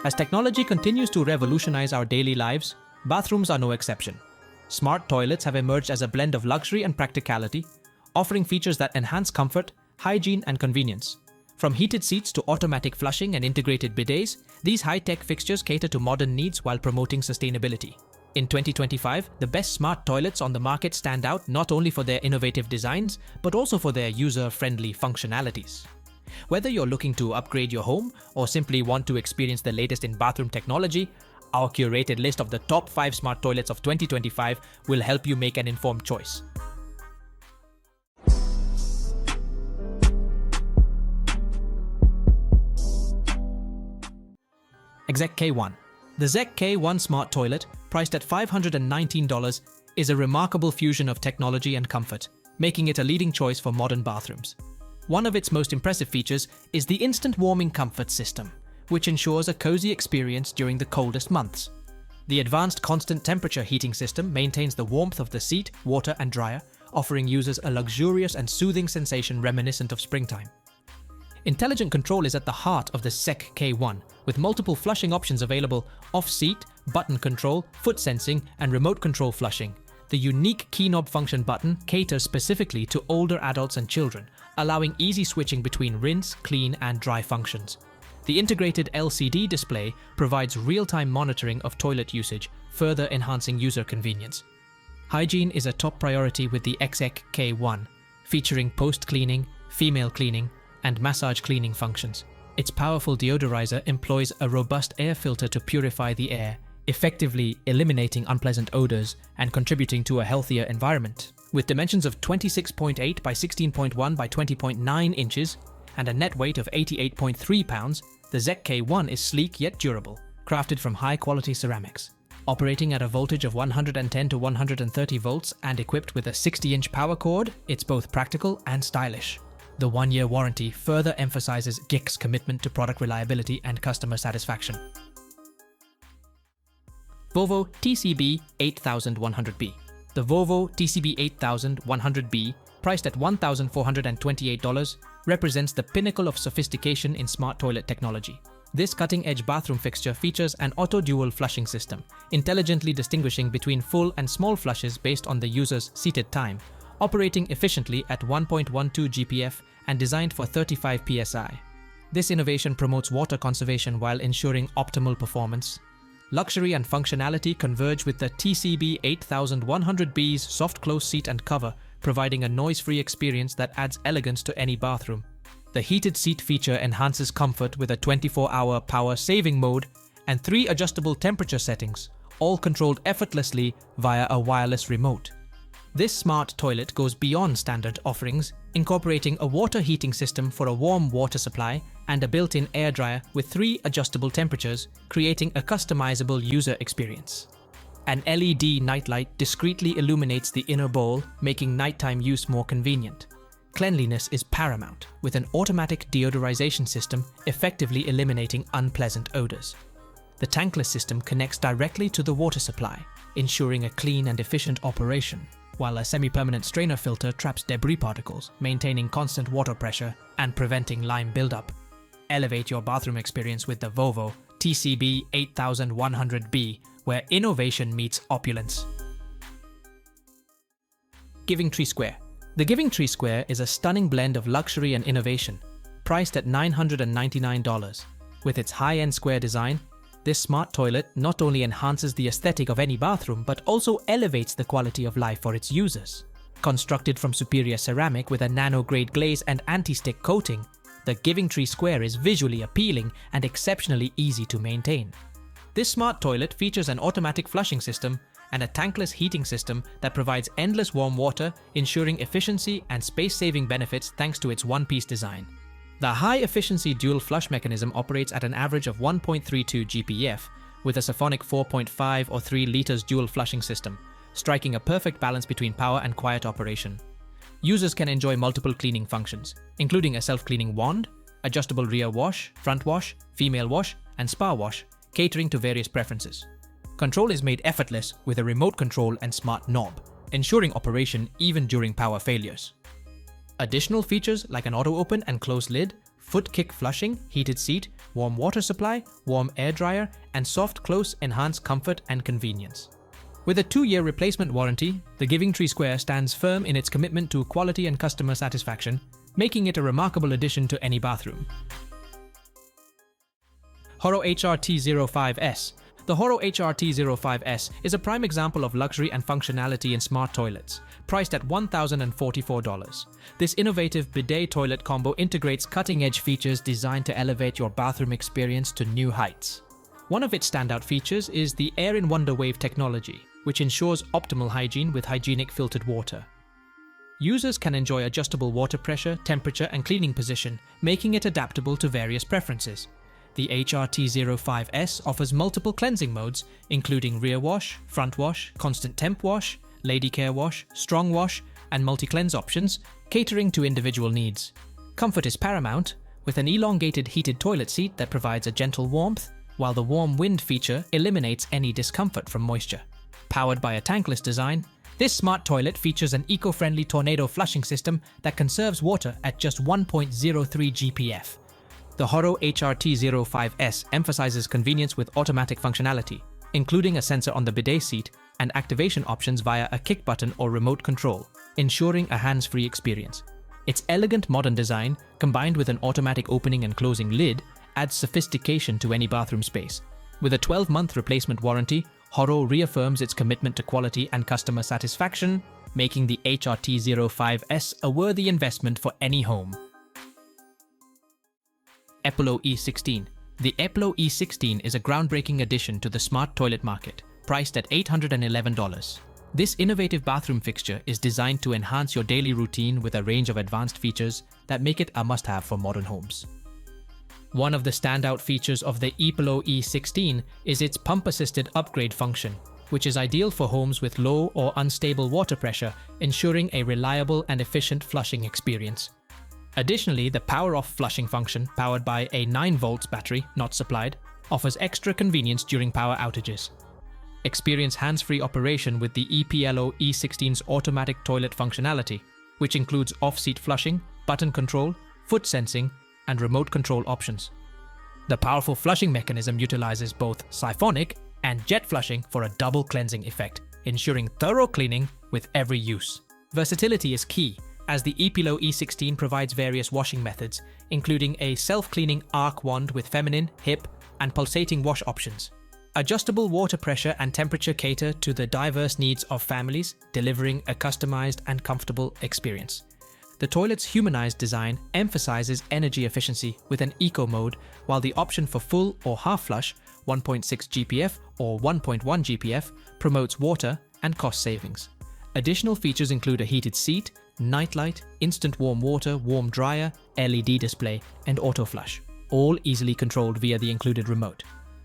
As technology continues to revolutionize our daily lives, bathrooms are no exception. Smart toilets have emerged as a blend of luxury and practicality, offering features that enhance comfort, hygiene, and convenience. From heated seats to automatic flushing and integrated bidets, these high-tech fixtures cater to modern needs while promoting sustainability. In 2025, the best smart toilets on the market stand out not only for their innovative designs, but also for their user-friendly functionalities. Whether you're looking to upgrade your home or simply want to experience the latest in bathroom technology, our curated list of the top 5 smart toilets of 2025 will help you make an informed choice. Exec K1. The Exec K1 smart toilet, priced at $519, is a remarkable fusion of technology and comfort, making it a leading choice for modern bathrooms. One of its most impressive features is the instant warming comfort system, which ensures a cozy experience during the coldest months. The advanced constant temperature heating system maintains the warmth of the seat, water, and dryer, offering users a luxurious and soothing sensation reminiscent of springtime. Intelligent control is at the heart of the Exec K1, with multiple flushing options available: off-seat, button control, foot sensing, and remote control flushing. The unique key knob function button caters specifically to older adults and children, allowing easy switching between rinse, clean, and dry functions. The integrated LCD display provides real-time monitoring of toilet usage, further enhancing user convenience. Hygiene is a top priority with the Exec K1, featuring post-cleaning, female cleaning, and massage cleaning functions. Its powerful deodorizer employs a robust air filter to purify the air, effectively eliminating unpleasant odors and contributing to a healthier environment. With dimensions of 26.8 by 16.1 by 20.9 inches and a net weight of 88.3 pounds, the Exec K1 is sleek yet durable, crafted from high-quality ceramics. Operating at a voltage of 110 to 130 volts and equipped with a 60-inch power cord, it's both practical and stylish. The 1-year warranty further emphasizes GIC's commitment to product reliability and customer satisfaction. Vovo TCB-8100B. The Vovo TCB-8100B, priced at $1,428, represents the pinnacle of sophistication in smart toilet technology. This cutting-edge bathroom fixture features an auto-dual flushing system, intelligently distinguishing between full and small flushes based on the user's seated time, operating efficiently at 1.12 GPF and designed for 35 psi. This innovation promotes water conservation while ensuring optimal performance. Luxury and functionality converge with the TCB-8100B's soft close seat and cover, providing a noise-free experience that adds elegance to any bathroom. The heated seat feature enhances comfort with a 24-hour power-saving mode and 3 adjustable temperature settings, all controlled effortlessly via a wireless remote. This smart toilet goes beyond standard offerings, incorporating a water heating system for a warm water supply and a built-in air dryer with 3 adjustable temperatures, creating a customizable user experience. An LED nightlight discreetly illuminates the inner bowl, making nighttime use more convenient. Cleanliness is paramount, with an automatic deodorization system effectively eliminating unpleasant odors. The tankless system connects directly to the water supply, ensuring a clean and efficient operation, while a semi-permanent strainer filter traps debris particles, maintaining constant water pressure and preventing lime buildup. Elevate your bathroom experience with the Vovo TCB-8100B, where innovation meets opulence. Givingtree Square. The Givingtree Square is a stunning blend of luxury and innovation, priced at $999. With its high-end square design, this smart toilet not only enhances the aesthetic of any bathroom but also elevates the quality of life for its users. Constructed from superior ceramic with a nano-grade glaze and anti-stick coating, the Givingtree Square is visually appealing and exceptionally easy to maintain. This smart toilet features an automatic flushing system and a tankless heating system that provides endless warm water, ensuring efficiency and space-saving benefits thanks to its one-piece design. The high-efficiency dual flush mechanism operates at an average of 1.32 GPF with a Siphonic 4.5 or 3 liters dual flushing system, striking a perfect balance between power and quiet operation. Users can enjoy multiple cleaning functions, including a self-cleaning wand, adjustable rear wash, front wash, female wash, and spa wash, catering to various preferences. Control is made effortless with a remote control and smart knob, ensuring operation even during power failures. Additional features like an auto-open and close lid, foot kick flushing, heated seat, warm water supply, warm air dryer, and soft close enhance comfort and convenience. With a 2-year replacement warranty, the Givingtree Square stands firm in its commitment to quality and customer satisfaction, making it a remarkable addition to any bathroom. Horow HR-T05S. The Horow HR-T05S is a prime example of luxury and functionality in smart toilets, priced at $1,044. This innovative bidet toilet combo integrates cutting-edge features designed to elevate your bathroom experience to new heights. One of its standout features is the Air in Wonder Wave technology, which ensures optimal hygiene with hygienic filtered water. Users can enjoy adjustable water pressure, temperature, and cleaning position, making it adaptable to various preferences. The HR-T05S offers multiple cleansing modes, including rear wash, front wash, constant temp wash, lady care wash, strong wash, and multi-cleanse options, catering to individual needs. Comfort is paramount, with an elongated heated toilet seat that provides a gentle warmth, while the warm wind feature eliminates any discomfort from moisture. Powered by a tankless design, this smart toilet features an eco-friendly tornado flushing system that conserves water at just 1.03 GPF. The Horow HR-T05S emphasizes convenience with automatic functionality, including a sensor on the bidet seat and activation options via a kick button or remote control, ensuring a hands-free experience. Its elegant modern design, combined with an automatic opening and closing lid, adds sophistication to any bathroom space. With a 12-month replacement warranty, Horow reaffirms its commitment to quality and customer satisfaction, making the HR-T05S a worthy investment for any home. EPLO E16. The EPLO E16 is a groundbreaking addition to the smart toilet market, priced at $811. This innovative bathroom fixture is designed to enhance your daily routine with a range of advanced features that make it a must-have for modern homes. One of the standout features of the EPLO E16 is its pump-assisted upgrade function, which is ideal for homes with low or unstable water pressure, ensuring a reliable and efficient flushing experience. Additionally, the power-off flushing function, powered by a 9V battery not supplied, offers extra convenience during power outages. Experience hands-free operation with the EPLO E16's automatic toilet functionality, which includes off-seat flushing, button control, foot sensing, and remote control options. The powerful flushing mechanism utilizes both siphonic and jet flushing for a double cleansing effect, ensuring thorough cleaning with every use. Versatility is key, as the EPLO E16 provides various washing methods, including a self-cleaning arc wand with feminine, hip, and pulsating wash options. Adjustable water pressure and temperature cater to the diverse needs of families, delivering a customized and comfortable experience. The toilet's humanized design emphasizes energy efficiency with an eco mode, while the option for full or half flush, 1.6 GPF or 1.1 GPF, promotes water and cost savings. Additional features include a heated seat, nightlight, instant warm water, warm dryer, LED display, and auto flush, all easily controlled via the included remote.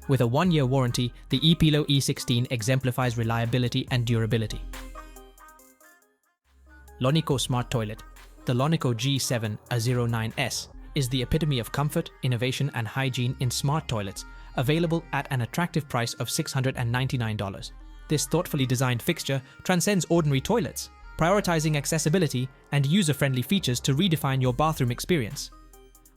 With a 1-year warranty, the EPLO E16 exemplifies reliability and durability. Loniko Smart Toilet. The Loniko G7A09S is the epitome of comfort, innovation, and hygiene in smart toilets, available at an attractive price of $699. This thoughtfully designed fixture transcends ordinary toilets, prioritizing accessibility and user-friendly features to redefine your bathroom experience.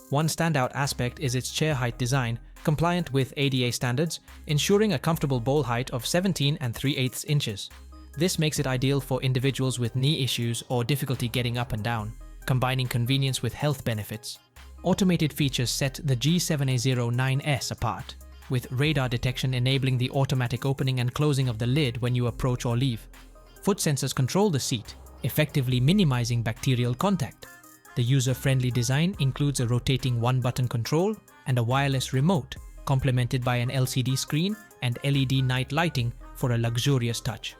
One standout aspect is its chair height design, compliant with ADA standards, ensuring a comfortable bowl height of 17 3/8 inches. This makes it ideal for individuals with knee issues or difficulty getting up and down, combining convenience with health benefits. Automated features set the G7A09S apart, with radar detection enabling the automatic opening and closing of the lid when you approach or leave. Foot sensors control the seat, effectively minimizing bacterial contact. The user-friendly design includes a rotating one-button control and a wireless remote, complemented by an LCD screen and LED night lighting for a luxurious touch.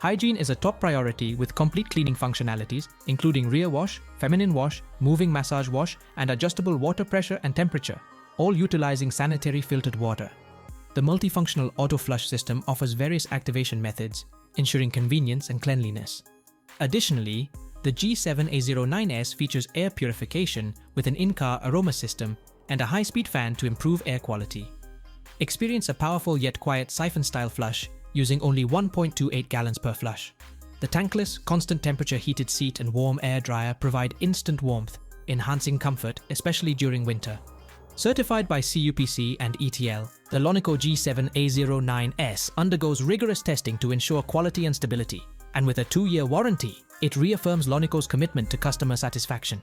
Hygiene is a top priority with complete cleaning functionalities, including rear wash, feminine wash, moving massage wash, and adjustable water pressure and temperature, all utilizing sanitary filtered water. The multifunctional auto flush system offers various activation methods, ensuring convenience and cleanliness. Additionally, the G7A09S features air purification with an in-car aroma system and a high-speed fan to improve air quality. Experience a powerful yet quiet siphon-style flush using only 1.28 gallons per flush. The tankless, constant temperature heated seat and warm air dryer provide instant warmth, enhancing comfort, especially during winter. Certified by CUPC and ETL, the Loniko G7A09S undergoes rigorous testing to ensure quality and stability, and with a 2-year warranty, it reaffirms Loniko's commitment to customer satisfaction.